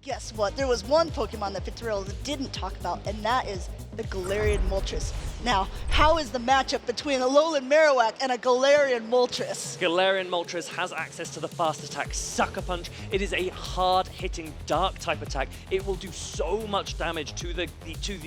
Guess what? There was one Pokemon that VITORELLO didn't talk about, and that is the Galarian Moltres. Now, how is the matchup between a Alolan Marowak and a Galarian Moltres? Galarian Moltres has access to the fast attack Sucker Punch. It is a hard-hitting dark type attack. It will do so much damage to the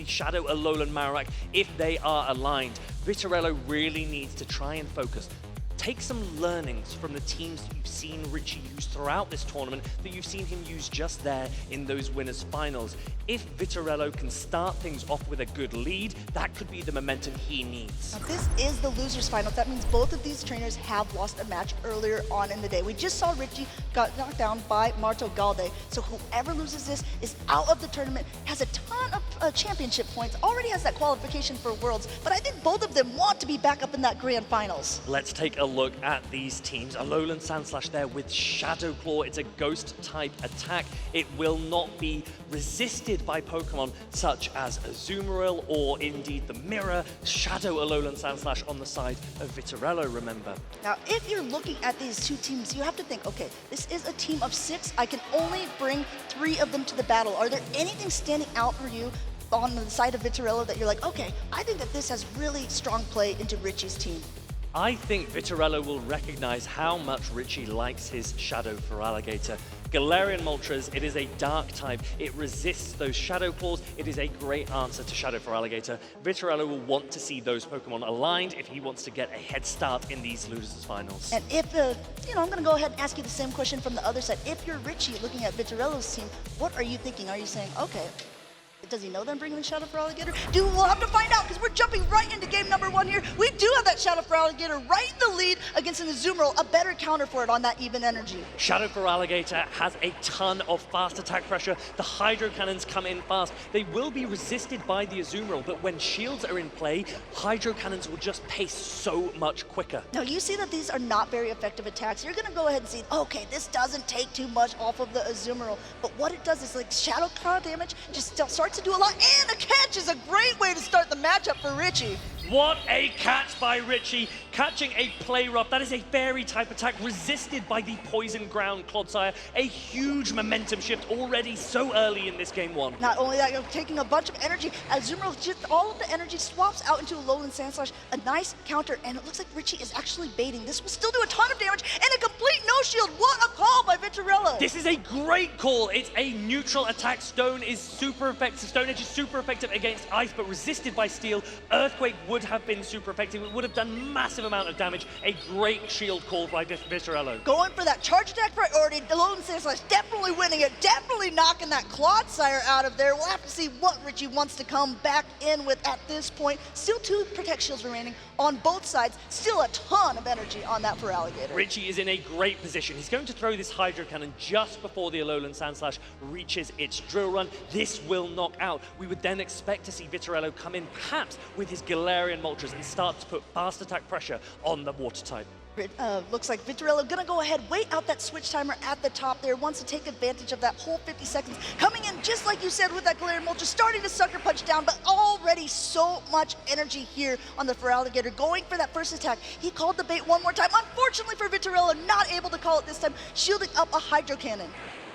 Shadow Alolan Marowak if they are aligned. VITORELLO really needs to try and focus. Take some learnings from the teams that you've seen Richie use throughout this tournament, that you've seen him use just there in those winners' finals. If VITORELLO can start things off with a good lead, that could be the momentum he needs. Now, this is the losers' finals. That means both of these trainers have lost a match earlier on in the day. We just saw Richie got knocked down by Marto Galde. So whoever loses this is out of the tournament, has a ton of championship points, already has that qualification for Worlds, but I think both of them want to be back up in that grand finals. Let's take a look at these teams. Alolan Sandslash there with Shadow Claw. It's a ghost type attack. It will not be resisted by Pokemon such as Azumarill or indeed the Mirror. Shadow Alolan Sandslash on the side of VITORELLO, remember. Now, if you're looking at these two teams, you have to think, okay, this is a team of 6. I can only bring 3 of them to the battle. Are there anything standing out for you on the side of VITORELLO that you're like, okay, I think that this has really strong play into Richie's team? I think VITORELLO will recognize how much Richie likes his Shadow Feraligatr. Galarian Moltres, it is a dark type. It resists those Shadow Claws. It is a great answer to Shadow Feraligatr. VITORELLO will want to see those Pokemon aligned if he wants to get a head start in these losers finals. And if, I'm going to go ahead and ask you the same question from the other side. If you're Richie looking at VITORELLO's team, what are you thinking? Are you saying, okay, does he know that I'm bringing the Shadow Feraligatr? We'll have to find out, because we're jumping right into game number 1 here. We do have that Shadow Feraligatr right in the lead against an Azumarill, a better counter for it on that even energy. Shadow Feraligatr has a ton of fast attack pressure. The Hydro Cannons come in fast. They will be resisted by the Azumarill, but when shields are in play, Hydro Cannons will just pace so much quicker. Now, you see that these are not very effective attacks. You're going to go ahead and see, okay, this doesn't take too much off of the Azumarill, but what it does is like Shadow Claw damage just starts to do a lot, and a catch is a great way to start the matchup for Richie. What a catch by Richie, catching a Play Rough. That is a fairy type attack resisted by the Poison Ground Clodsire. A huge momentum shift already so early in this game 1. Not only that, you're taking a bunch of energy. Azumarill, just all of the energy swaps out into Alolan Sandslash. A nice counter, and it looks like Richie is actually baiting. This will still do a ton of damage, and a complete no-shield. What a call by VITORELLO. This is a great call. It's a neutral attack. Stone is super effective. Stone Edge is super effective against Ice, but resisted by Steel. Earthquake would have been super effective. It would have done massive amount of damage. A great shield call by VITORELLO. Going for that charge attack priority. Alolan Sandslash definitely winning it. Definitely knocking that Clodsire out of there. We'll have to see what Richie wants to come back in with at this point. Still 2 Protect Shields remaining on both sides. Still a ton of energy on that Feraligatr. Richie is in a great position. He's going to throw this Hydro Cannon just before the Alolan Sandslash reaches its Drill Run. This will knock out. We would then expect to see VITORELLO come in perhaps with his Galarian Moltres and start to put fast attack pressure on the water type. Looks like VITORELLO gonna go ahead, wait out that switch timer at the top there, wants to take advantage of that whole 50 seconds. Coming in just like you said with that Galarian Moltres, starting to Sucker Punch down, but already so much energy here on the Feraligatr. Going for that first attack, he called the bait one more time. Unfortunately for VITORELLO, not able to call it this time, shielding up a Hydro Cannon.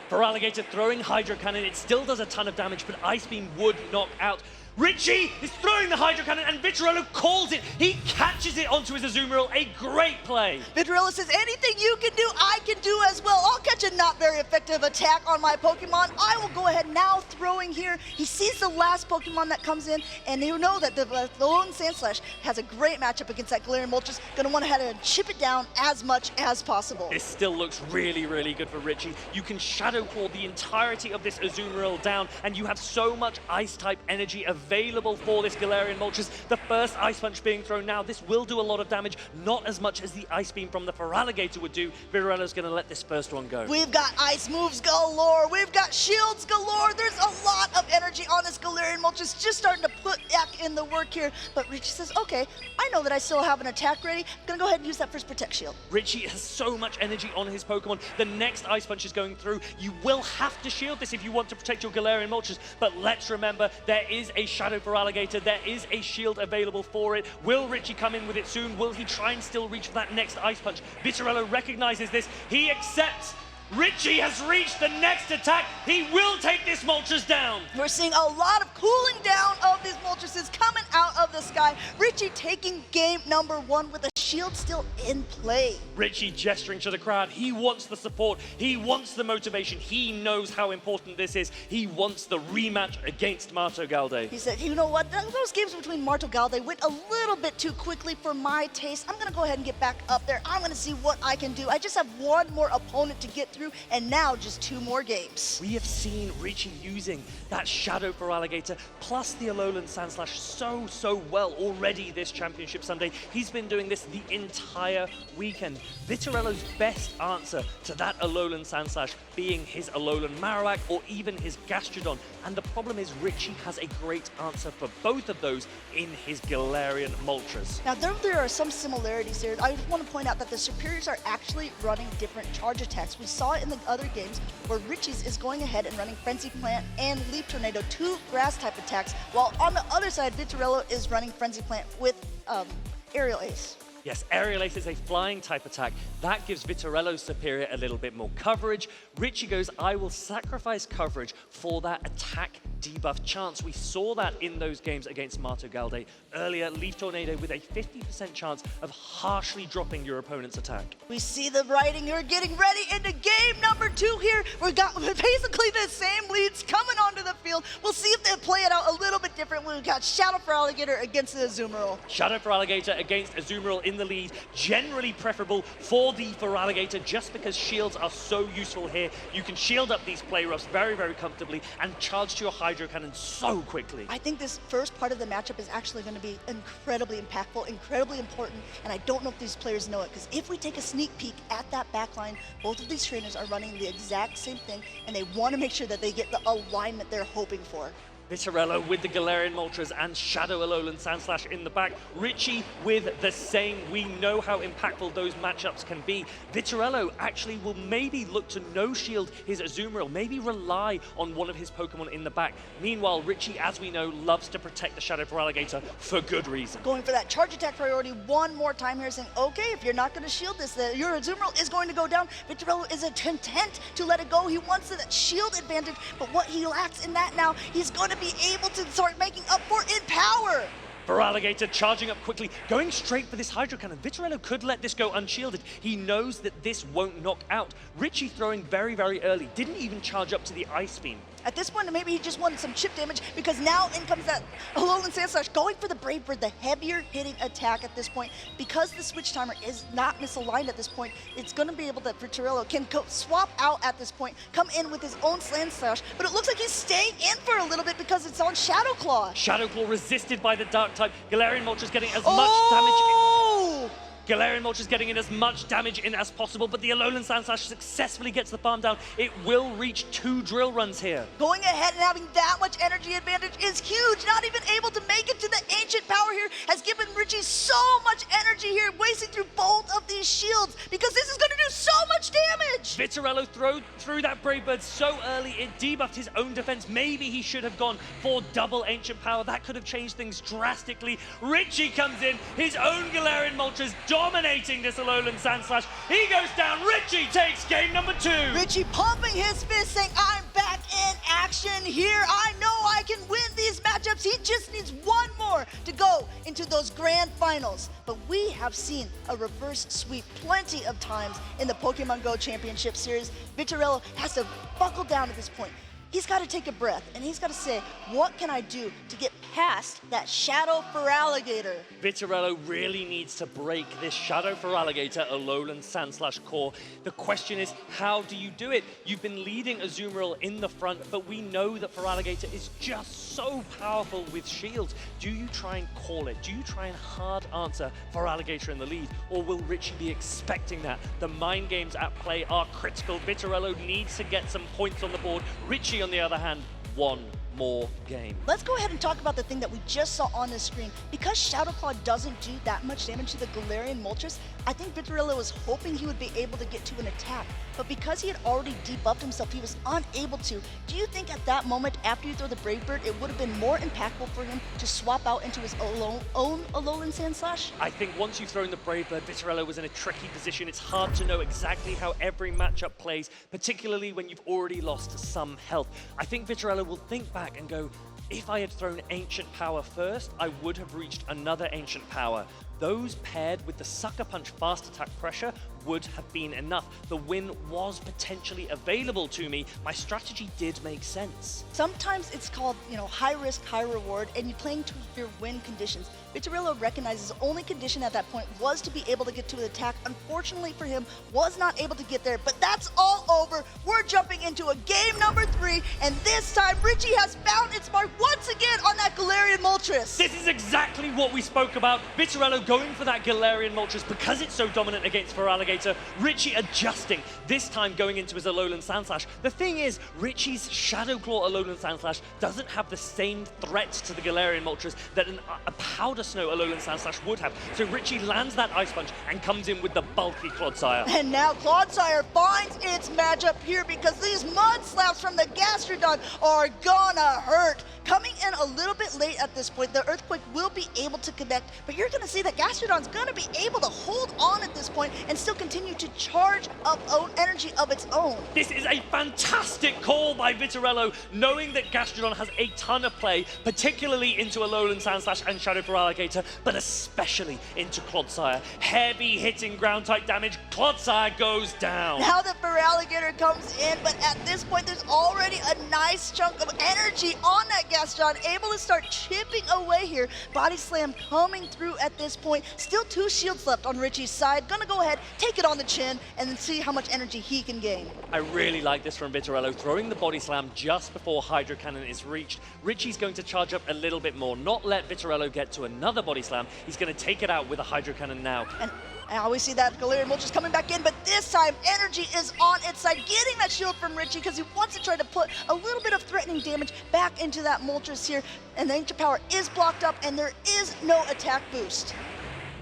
Feraligatr throwing Hydro Cannon, it still does a ton of damage, but Ice Beam would knock out. Richie is throwing the Hydro Cannon, and VITORELLO calls it. He catches it onto his Azumarill. A great play. VITORELLO says, anything you can do, I can do as well. I'll catch a not very effective attack on my Pokemon. I will go ahead now throwing here. He sees the last Pokemon that comes in, and you know that the Alolan Sandslash has a great matchup against that Galarian Moltres. Going to want to head and chip it down as much as possible. This still looks really, really good for Richie. You can Shadow Claw the entirety of this Azumarill down, and you have so much Ice-type energy available for this Galarian Moltres. The first Ice Punch being thrown now. This will do a lot of damage, not as much as the Ice Beam from the Feraligatr would do. VITORELLO's going to let this first one go. We've got Ice moves galore. We've got shields galore. There's a lot of energy on this Galarian Moltres, just starting to put back in the work here. But Richie says, okay, I know that I still have an attack ready. I'm going to go ahead and use that first Protect Shield. Richie has so much energy on his Pokemon. The next Ice Punch is going through. You will have to shield this if you want to protect your Galarian Moltres, but let's remember, there is a Shadow Feraligatr. There is a shield available for it. Will Richie come in with it soon? Will he try and still reach for that next Ice Punch? VITORELLO recognizes this. He accepts. Richie has reached the next attack. He will take this Moltres down. We're seeing a lot of cooling down of these Moltres coming out of the sky. Richie taking game number 1 with a shield still in play. Richie gesturing to the crowd. He wants the support. He wants the motivation. He knows how important this is. He wants the rematch against Marto Galde. He said, you know what, those games between Marto Galde went a little bit too quickly for my taste. I'm going to go ahead and get back up there. I'm going to see what I can do. I just have one more opponent to get through, and now just 2 more games. We have seen Richie using that Shadow for Alligator plus the Alolan Sandslash so well already this Championship Sunday. He's been doing this the entire weekend. Vitorello's best answer to that Alolan Sandslash being his Alolan Marowak or even his Gastrodon. And the problem is Richie has a great answer for both of those in his Galarian Moltres. Now there are some similarities here. I just want to point out that the Superiors are actually running different charge attacks. We saw it in the other games where Richie's is going ahead and running Frenzy Plant and Leaf Tornado, 2 grass type attacks, while on the other side Vitorello is running Frenzy Plant with Aerial Ace. Yes, Aerial Ace is a flying type attack. That gives Vitorello's Superior a little bit more coverage. Richie goes, I will sacrifice coverage for that attack debuff chance. We saw that in those games against Marto Galde earlier. Leaf Tornado with a 50% chance of harshly dropping your opponent's attack. We see the writing. We're getting ready into game number 2 here. We got basically the same leads coming onto the field. We'll see if they play it out a little bit different. We've got Shadow for Alligator against the Azumarill. Shadow for Alligator against Azumarill in the lead. Generally preferable for the for Alligator just because shields are so useful here. You can shield up these play roughs very comfortably and charge to your Hydro Cannon so quickly. I think this first part of the matchup is actually going to be incredibly impactful, incredibly important, and I don't know if these players know it, because if we take a sneak peek at that backline, both of these trainers are running the exact same thing, and they want to make sure that they get the alignment they're hoping for. Vitorello with the Galarian Moltres and Shadow Alolan Sandslash in the back. Richie with the same. We know how impactful those matchups can be. Vitorello actually will maybe look to no-shield his Azumarill, maybe rely on one of his Pokemon in the back. Meanwhile, Richie, as we know, loves to protect the Shadow for Alligator for good reason. Going for that charge attack priority one more time here, saying, okay, if you're not going to shield this, your Azumarill is going to go down. Vitorello is content to let it go. He wants that shield advantage, but what he lacks in that now, he's going to be able to start making up for in power. For Alligator, charging up quickly, going straight for this Hydro Cannon. Vitorello could let this go unshielded. He knows that this won't knock out. Richie throwing very early, didn't even charge up to the Ice Beam. At this point, maybe he just wanted some chip damage, because now in comes that Alolan Sandslash, going for the Brave Bird, the heavier hitting attack at this point. Because the switch timer is not misaligned at this point, it's going to be able that Vitorello can go swap out at this point, come in with his own Sandslash, but it looks like he's staying in for a little bit because it's on Shadow Claw. Shadow Claw resisted by the Dark type. Galarian Moltres getting as much damage. Galarian Moltres getting in as much damage in as possible, but the Alolan Sandslash successfully gets the farm down. It will reach 2 drill runs here. Going ahead and having that much energy advantage is huge. Not even able to make it to the Ancient Power here has given Richie so much energy here, wasting through both of these shields, because this is going to do so much damage. Vitorello threw that Brave Bird so early, it debuffed his own defense. Maybe he should have gone for double Ancient Power. That could have changed things drastically. Richie comes in, his own Galarian Moltres dominating this Alolan Sandslash. He goes down. Richie takes game number 2. Richie pumping his fist, saying, I'm back in action here. I know I can win these matchups. He just needs one more to go into those grand finals. But we have seen a reverse sweep plenty of times in the Pokemon Go Championship Series. Vitorello has to buckle down at this point. He's got to take a breath, and he's got to say, what can I do to get past that Shadow for Alligator? Vitorello really needs to break this Shadow for Alligator Alolan Sandslash core. The question is, how do you do it? You've been leading Azumarill in the front, but we know that for Alligator is just so powerful with shields. Do you try and call it? Do you try and hard answer for Alligator in the lead? Or will Richie be expecting that? The mind games at play are critical. Vitorello needs to get some points on the board. Richie, on the other hand, 1 more game. Let's go ahead and talk about the thing that we just saw on the screen. Because Shadow Claw doesn't do that much damage to the Galarian Moltres, I think VITORELLO was hoping he would be able to get to an attack. But because he had already debuffed himself, he was unable to. Do you think at that moment, after you throw the Brave Bird, it would have been more impactful for him to swap out into his own Alolan Sandslash? I think once you've thrown the Brave Bird, VITORELLO was in a tricky position. It's hard to know exactly how every matchup plays, particularly when you've already lost some health. I think VITORELLO will think back and go, if I had thrown Ancient Power first, I would have reached another Ancient Power. Those paired with the Sucker Punch fast attack pressure would have been enough. The win was potentially available to me. My strategy did make sense. Sometimes it's called, high risk, high reward, and you're playing to your win conditions. VITORELLO recognizes his only condition at that point was to be able to get to the attack. Unfortunately for him, was not able to get there, but that's all over. We're jumping into a game number 3, and this time Richie has found its mark once again on that Galarian Moltres. This is exactly what we spoke about. VITORELLO going for that Galarian Moltres because it's so dominant against Feraligatr. Richie adjusting, this time going into his Alolan Sandslash. The thing is, Richie's Shadow Claw Alolan Sandslash doesn't have the same threat to the Galarian Moltres that a Powder Snow Alolan Sandslash would have. So Richie lands that Ice Punch and comes in with the bulky Clodsire. And now Clodsire finds its matchup here because these Mud Slaps from the Gastrodon are gonna hurt. Coming in a little bit late at this point, the Earthquake will be able to connect, but you're gonna see that Gastrodon's gonna be able to hold on at this point and still continue to charge up energy of its own. This is a fantastic call by VITORELLO, knowing that Gastrodon has a ton of play, particularly into Alolan Sandslash and Shadow Feraligatr, but especially into Clodsire. Heavy hitting ground type damage, Clodsire goes down. Now the Feraligatr comes in, but at this point there's already a nice chunk of energy on that Gastrodon, able to start chipping away here. Body Slam coming through at this point. Still 2 shields left on Richie's side. Gonna go ahead, take it on the chin, and then see how much energy he can gain. I really like this from VITORELLO, throwing the Body Slam just before Hydro Cannon is reached. Richie's going to charge up a little bit more, not let VITORELLO get to another Body Slam. He's going to take it out with a Hydro Cannon now. And now we see that Galarian Moltres coming back in, but this time energy is on its side, getting that shield from Richie because he wants to try to put a little bit of threatening damage back into that Moltres here. And the Ancient Power is blocked up, and there is no attack boost.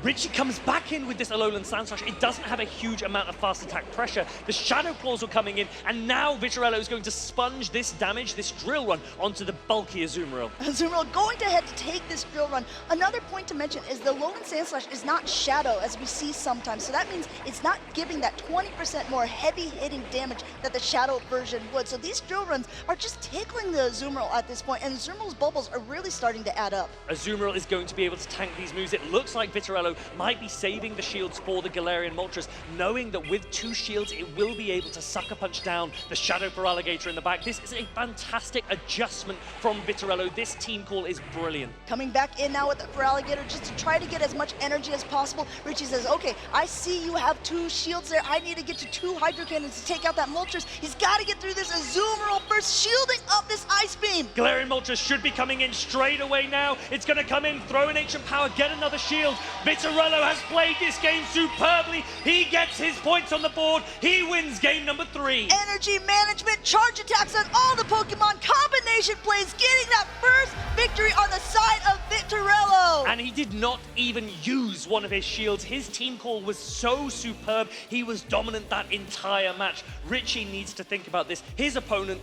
Richie comes back in with this Alolan Sandslash. It doesn't have a huge amount of fast attack pressure. The Shadow Claws are coming in, and now VITORELLO is going to sponge this damage, this Drill Run, onto the bulky Azumarill. Azumarill going to head to take this Drill Run. Another point to mention is the Alolan Sandslash is not Shadow, as we see sometimes, so that means it's not giving that 20% more heavy-hitting damage that the Shadow version would. So these Drill Runs are just tickling the Azumarill at this point, and Azumarill's bubbles are really starting to add up. Azumarill is going to be able to tank these moves. It looks like VITORELLO might be saving the shields for the Galarian Moltres, knowing that with 2 shields, it will be able to Sucker Punch down the Shadow Feraligatr in the back. This is a fantastic adjustment from VITORELLO. This team call is brilliant. Coming back in now with the Feraligatr just to try to get as much energy as possible. Richie says, okay, I see you have 2 shields there. I need to get to 2 Hydro Cannons to take out that Moltres. He's got to get through this Azumarill first, shielding up this Ice Beam. Galarian Moltres should be coming in straight away now. It's going to come in, throw an Ancient Power, get another shield. VITORELLO has played this game superbly. He gets his points on the board. He wins game number 3. Energy management, charge attacks on all the Pokemon, combination plays, getting that first victory on the side of VITORELLO. And he did not even use one of his shields. His team call was so superb. He was dominant that entire match. Richie needs to think about this. His opponent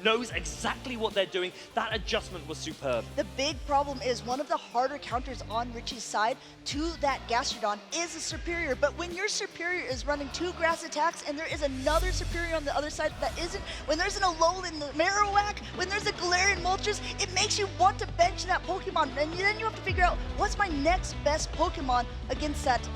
knows exactly what they're doing. That adjustment was superb. The big problem is one of the harder counters on Richie's side to that Gastrodon is a Superior, but when your Superior is running 2 grass attacks and there is another Superior on the other side that isn't, when there's an Alolan Marowak, when there's a Galarian Moltres, it makes you want to bench that Pokemon, and then you have to figure out what's my next best Pokemon against that,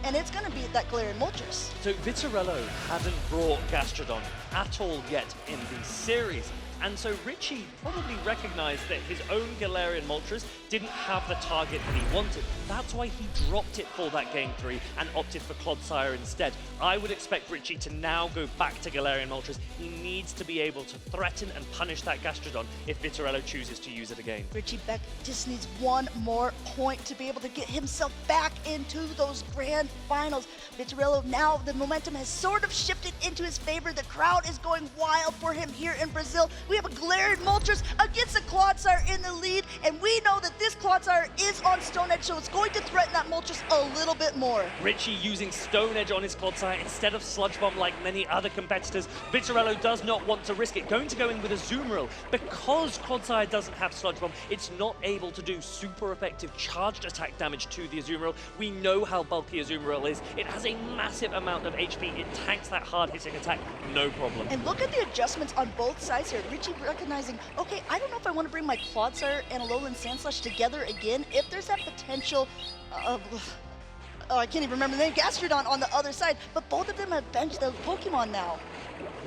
and it's going to be that Galarian Moltres. So VITORELLO hadn't brought Gastrodon at all yet in the series. And so Richie probably recognized that his own Galarian Moltres didn't have the target that he wanted. That's why he dropped it for that game 3 and opted for Clodsire instead. I would expect Richie to now go back to Galarian Moltres. He needs to be able to threaten and punish that Gastrodon if VITORELLO chooses to use it again. Richie Beck just needs one more point to be able to get himself back into those grand finals. VITORELLO, now the momentum has sort of shifted into his favor. The crowd is going wild for him here in Brazil. We have a Galarian Moltres against a Clodsire in the lead, and we know that this Clodsire is on Stone Edge, so it's going to threaten that Moltres a little bit more. Richie using Stone Edge on his Clodsire instead of Sludge Bomb like many other competitors. VITORELLO does not want to risk it. Going to go in with a Azumarill. Because Clodsire doesn't have Sludge Bomb, it's not able to do super effective charged attack damage to the Azumarill. We know how bulky Azumarill is. It has a massive amount of HP. It tanks that hard-hitting attack, no problem. And look at the adjustments on both sides here. Richie recognizing, okay, I don't know if I want to bring my Clodsire and Alolan Sandslash together again. If there's that potential of... Oh, I can't even remember the name, Gastrodon on the other side, but both of them have benched those Pokemon now.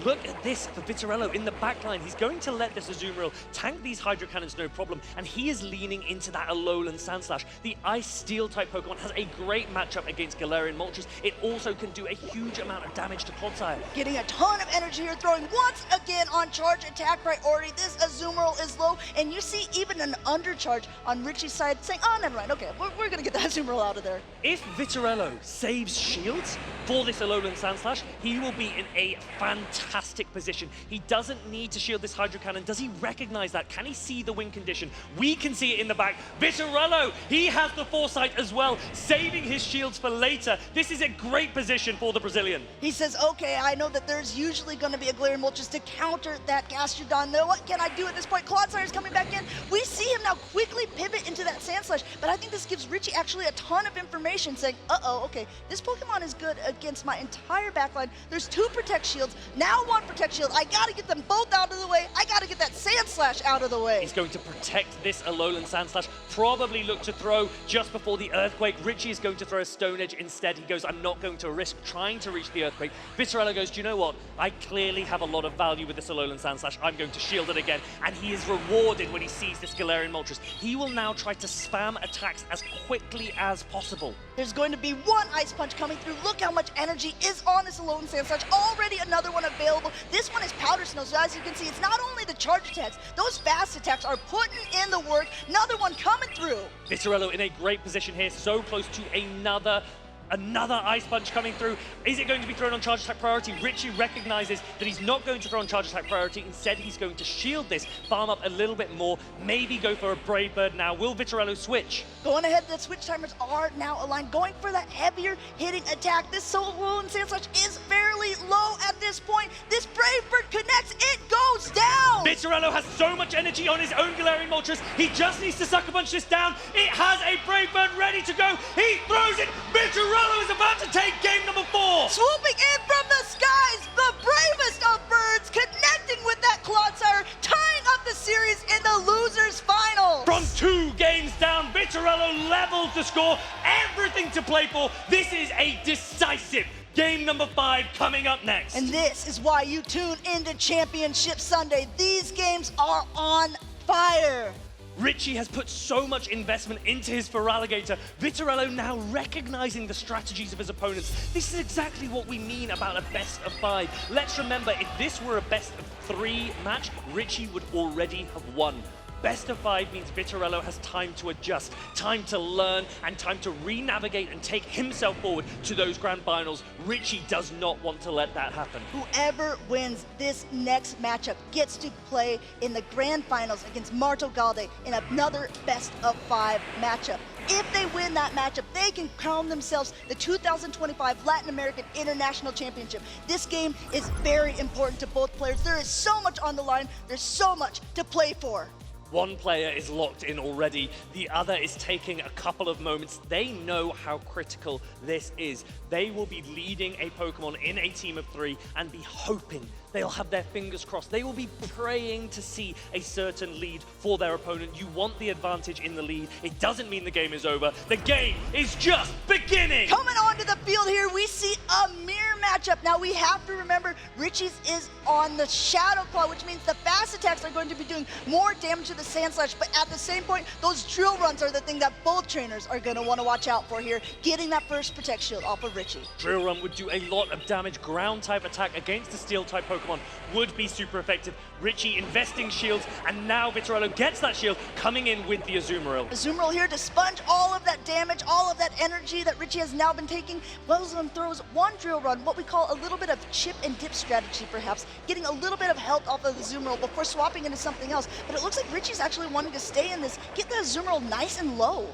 Look at this for VITORELLO in the backline. He's going to let this Azumarill tank these Hydro Cannons, no problem, and he is leaning into that Alolan Sandslash. The Ice Steel type Pokemon has a great matchup against Galarian Moltres. It also can do a huge amount of damage to Clodsire. Getting a ton of energy here, throwing once again on charge attack priority. This Azumarill is low, and you see even an undercharge on Richie's side saying, oh, never mind, okay, we're gonna get that Azumarill out of there. If VITORELLO saves shields for this Alolan Sandslash, he will be in a fantastic position. He doesn't need to shield this Hydro Cannon. Does he recognize that? Can he see the win condition? We can see it in the back. VITORELLO, he has the foresight as well, saving his shields for later. This is a great position for the Brazilian. He says, okay, I know that there's usually going to be a Galarian Moltres to counter that Gastrodon. Now, what can I do at this point? Clodsire is coming back in. We see him now quickly pivot into that Sandslash, but I think this gives Richie actually a ton of information saying, uh-oh, okay, this Pokemon is good against my entire backline. There's 2 Protect Shields, now 1 Protect Shield. I gotta get them both out of the way. I gotta get that Sandslash out of the way. He's going to protect this Alolan Sandslash, probably look to throw just before the Earthquake. Richie is going to throw a Stone Edge instead. He goes, I'm not going to risk trying to reach the Earthquake. VITORELLO goes, do you know what? I clearly have a lot of value with this Alolan Sandslash. I'm going to shield it again. And he is rewarded when he sees this Galarian Moltres. He will now try to spam attacks as quickly as possible. There's going to be 1 Ice Punch coming through. Look how much energy is on this Alolan Sandslash. Already another one available. This one is Powder Snow, so as you can see, it's not only the charge attacks, those fast attacks are putting in the work. Another one coming through. VITORELLO in a great position here, so close to another Ice Punch coming through. Is it going to be thrown on Charge Attack priority? Richie recognizes that he's not going to throw on Charge Attack priority. Instead, he's going to shield this, farm up a little bit more, maybe go for a Brave Bird now. Will VITORELLO switch? Going ahead, the switch timers are now aligned, going for that heavier hitting attack. This Alolan Sandslash is fairly low at this point. This Brave Bird connects, it goes down! VITORELLO has so much energy on his own Galarian Moltres. He just needs to Sucker Punch this down. It has a Brave Bird ready to go. He throws it. VITORELLO is about to take game number 4. Swooping in from the skies, the bravest of birds, connecting with that Clodsire, tying up the series in the losers final. From 2 games down, VITORELLO levels the score. Everything to play for. This is a decisive game number 5 coming up next. And this is why you tune into Championship Sunday. These games are on fire. Richie has put so much investment into his Feraligatr. VITORELLO now recognizing the strategies of his opponents. This is exactly what we mean about a best of 5. Let's remember, if this were a best of 3 match, Richie would already have won. Best of 5 means VITORELLO has time to adjust, time to learn, and time to re-navigate and take himself forward to those grand finals. Richie does not want to let that happen. Whoever wins this next matchup gets to play in the grand finals against Marto Galde in another best of 5 matchup. If they win that matchup, they can crown themselves the 2025 Latin American International Championship. This game is very important to both players. There is so much on the line. There's so much to play for. One player is locked in already. The other is taking a couple of moments. They know how critical this is. They will be leading a Pokemon in a team of 3 and be hoping. They'll have their fingers crossed. They will be praying to see a certain lead for their opponent. You want the advantage in the lead. It doesn't mean the game is over. The game is just beginning. Coming onto the field here, we see a mirror matchup. Now we have to remember, Richie's is on the Shadow Claw, which means the fast attacks are going to be doing more damage to the Sandslash, but at the same point, those drill runs are the thing that both trainers are going to want to watch out for here, getting that first Protect Shield off of Richie. Drill Run would do a lot of damage. Ground type attack against the Steel type Pokemon would be super effective. Richie investing shields, and now VITORELLO gets that shield, coming in with the Azumarill. Azumarill here to sponge all of that damage, all of that energy that Richie has now been taking. Wellsland throws 1 Drill Run. What what we call a little bit of chip and dip strategy, perhaps, getting a little bit of health off of the Azumarill before swapping into something else. But it looks like Richie's actually wanting to stay in this, get the Azumarill nice and low.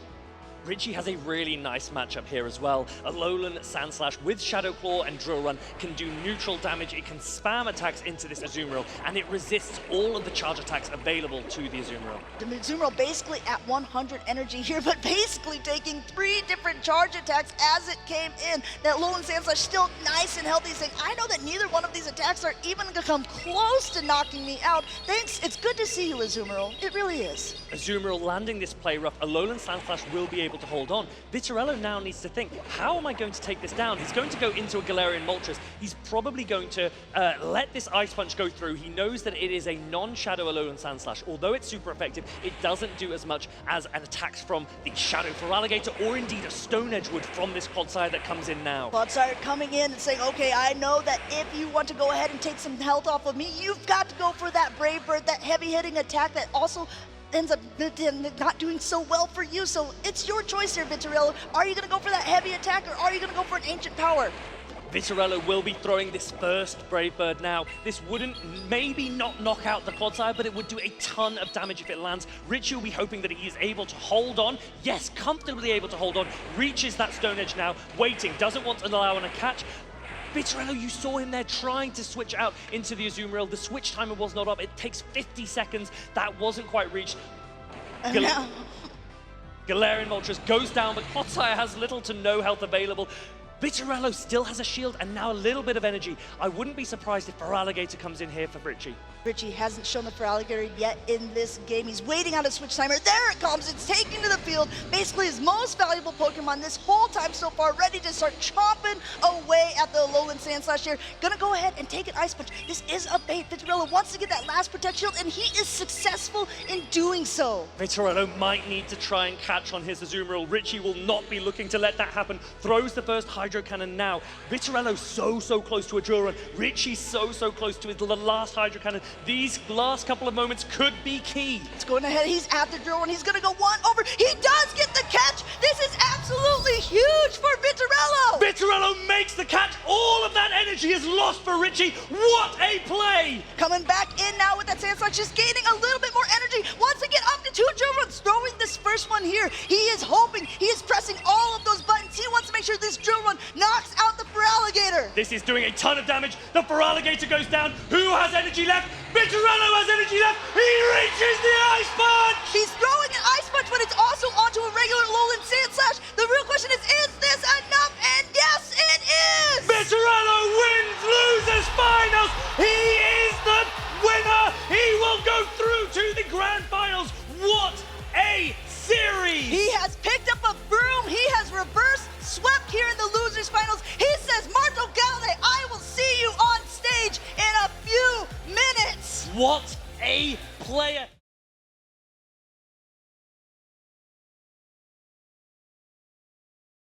Richie has a really nice matchup here as well. Alolan Sandslash with Shadow Claw and Drill Run can do neutral damage. It can spam attacks into this Azumarill, and it resists all of the charge attacks available to the Azumarill. The Azumarill basically at 100 energy here, but basically taking 3 different charge attacks as it came in. That Alolan Sandslash still nice and healthy, saying, I know that neither one of these attacks are even going to come close to knocking me out. Thanks, it's good to see you, Azumarill. It really is. Azumarill landing this play rough. Alolan Sandslash will be able to hold on. Vitorello now needs to think, how am I going to take this down? He's going to go into a Galarian Moltres. He's probably going to let this Ice Punch go through. He knows that it is a non-Shadow Alolan Sandslash. Although it's super effective, it doesn't do as much as an attack from the Shadow Feraligatr or indeed a Stone Edge would from this Clodsire that comes in now. Clodsire coming in and saying, okay, I know that if you want to go ahead and take some health off of me, you've got to go for that Brave Bird, that heavy-hitting attack that also ends up not doing so well for you. So it's your choice here, Vitorello. Are you going to go for that heavy attack, or are you going to go for an Ancient Power? Vitorello will be throwing this first Brave Bird now. This wouldn't maybe not knock out the Clodsire, but it would do a ton of damage if it lands. Richie will be hoping that he is able to hold on. Yes, comfortably able to hold on. Reaches that Stone Edge now, waiting, doesn't want to allow on a catch. Vitorello, you saw him there trying to switch out into the Azumarill. The switch timer was not up. It takes 50 seconds. That wasn't quite reached. Galarian Moltres goes down, but Clodsire has little to no health available. Vitorello still has a shield and now a little bit of energy. I wouldn't be surprised if Feraligatr comes in here for Richie. Richie hasn't shown the Feraligatr yet in this game. He's waiting out a switch timer. There it comes. It's taken to the field. Basically his most valuable Pokemon this whole time so far, ready to start chomping away at the Alolan Sandslash here. Gonna go ahead and take an Ice Punch. This is a bait. Vitorello wants to get that last Protect Shield, and he is successful in doing so. Vitorello might need to try and catch on his Azumarill. Richie will not be looking to let that happen. Throws the first Hydro Cannon now. Vitorello so close to a Drill Run. Richie so close to the last Hydro Cannon. These last couple of moments could be key. It's going ahead. He's at the Drill Run. He's going to go one over. He does get the catch. This is absolutely huge for Vitorello. Vitorello makes the catch. All of that energy is lost for Richie. What a play! Coming back in now with that Sandslash, just gaining a little bit more energy. Wants to get up to 2 Drill Runs. Throwing this first one here. He is hoping. He is pressing all of those buttons. He wants to make sure this Drill Run knocks out the Feraligatr. This is doing a ton of damage. The Feraligatr goes down. Who has energy left? Vitorello has energy left. He reaches the Ice Punch. He's throwing an Ice Punch, but it's also onto a regular Alolan Sandslash. The real question is this enough? And yes, it is. Vitorello wins losers finals. He is the winner. He will go through to the grand finals. What a series. He has picked up a broom. He has reverse swept here in the losers finals. He says, Marto Galde, I will see you on stage in a few minutes. What a player.